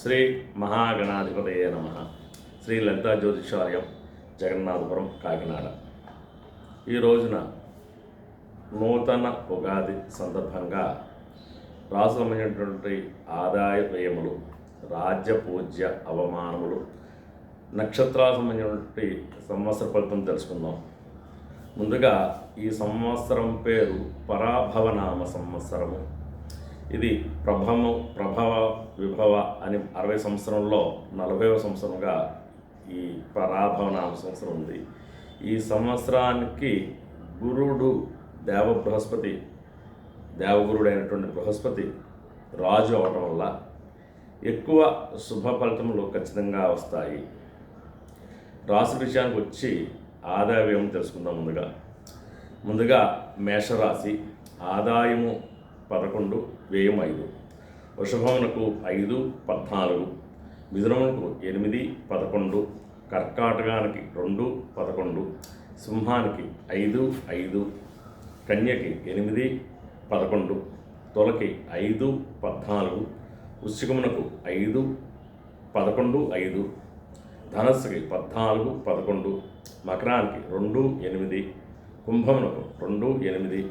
శ్రీ మహాగణాధిపతయే నమః. శ్రీ లలితా జ్యోతిషాలయం, జగన్నాథపురం, కాకినాడ. ఈ రోజున నూతన ఉగాది సందర్భంగా రాసులమైనటువంటి ఆదాయ వ్యయములు, రాజ్య పూజ్య అవమానములు, నక్షత్రాలకు సంబంధించినటువంటి సంవత్సర ఫలితం తెలుసుకుందాం. ముందుగా ఈ సంవత్సరం పేరు పరాభవనామ సంవత్సరము. ఇది ప్రభవ విభవ అని 60 సంవత్సరంలో 40వ సంవత్సరంగా ఈ పరాభవనామ సంవత్సరం ఉంది. ఈ సంవత్సరానికి గురుడు దేవగురుడైనటువంటి బృహస్పతి రాజు అవడం వల్ల ఎక్కువ శుభ ఫలితములు ఖచ్చితంగా వస్తాయి. రాశి విషయానికి వచ్చి ఆదాయ వ్యయం తెలుసుకుందాం. ముందుగా మేషరాశి. ఆదాయము 11, వ్యయం 5. వృషభమునకు 5, 14. మిథునమునకు 8, 11. కర్కాటకానికి 2, 11. సింహానికి 5, 5. కన్యకి 8, 11. తులకి 5, 14. వృశ్చికమునకు 5, 11, 5. ధనస్సుకి 14, 11. మకరానికి 2, 8. కుంభమునకు 2, 8.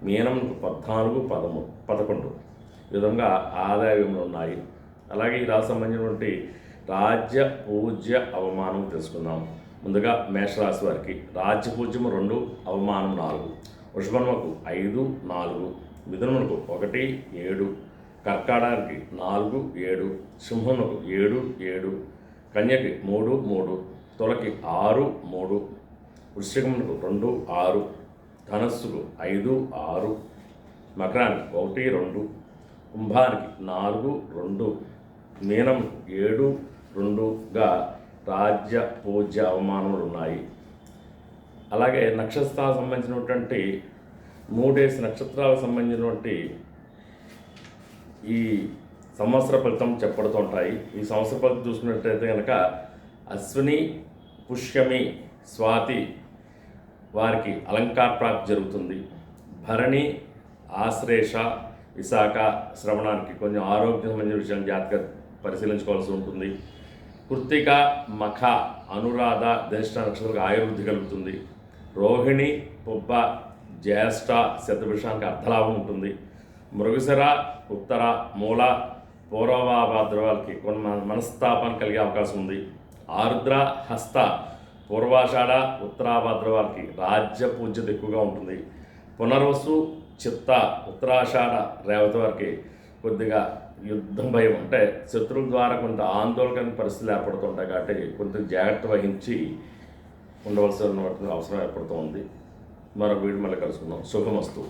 మీనమునకు 14, 11. ఈ విధంగా ఆదాయములు ఉన్నాయి. అలాగే ఈ రాశి సంబంధించినటువంటి రాజ్య పూజ్య అవమానం తెలుసుకుందాం. ముందుగా మేషరాశి వారికి రాజ్య పూజ్యము 2, అవమానం 4. వృషభమునకు 5, 4. మిథునమునకు 1, 7. కర్కాటకానికి 4, 7. సింహమునకు 7, 7. కన్యకి 3, 3. తులకి 6, 3. వృశ్చికమునకు 2, 6. ధనస్సుకు 5, 6. మకరానికి 1, 2. కుంభానికి 4, 2. మీనం 7, 2గా రాజ్య పూజ్య అవమానములు ఉన్నాయి. అలాగే నక్షత్రాలకు సంబంధించినటువంటి 3 నక్షత్రాలకు సంబంధించినటువంటి ఈ సంవత్సర ఫలితం చెప్పడుతుంటాయి. ఈ సంవత్సర ఫలితం చూసుకున్నట్టయితే కనుక అశ్విని, పుష్యమి, స్వాతి వారికి అలంకార ప్రాప్తి జరుగుతుంది. భరణి, ఆశ్లేష, విశాఖ, శ్రవణానికి కొంచెం ఆరోగ్యం సంబంధించిన విషయం జాగ్రత్తగా పరిశీలించుకోవాల్సి ఉంటుంది. కృత్తిక, మఖ, అనురాధ, ధనిష్ట నక్షత్రాలకు ఆయుర్వృద్ధి కలుగుతుంది. రోహిణి, పుబ్బ, జ్యేష్ఠ, శతభిషానికి అర్ధలాభం ఉంటుంది. మృగశిర, ఉత్తర, మూల, పూర్వభాద్ర వాళ్ళకి కొన్ని మనస్తాపన కలిగే అవకాశం ఉంది. ఆరుద్ర, హస్త, పూర్వాషాఢ, ఉత్తరాభాద్ర వారికి రాజ్య పూజ్యత ఎక్కువగా ఉంటుంది. పునర్వసు, చిత్త, ఉత్తరాషాఢ, రేవతి వారికి కొద్దిగా యుద్ధం భయం అంటే శత్రువుల ద్వారా కొంత ఆందోళన పరిస్థితులు ఏర్పడుతుంటాయి. కాబట్టి కొంత జాగ్రత్త వహించి ఉండవలసిన అవసరం ఏర్పడుతూ ఉంది. మరొక వీడియో మళ్ళీ కలుసుకుందాం. శుభమస్తు.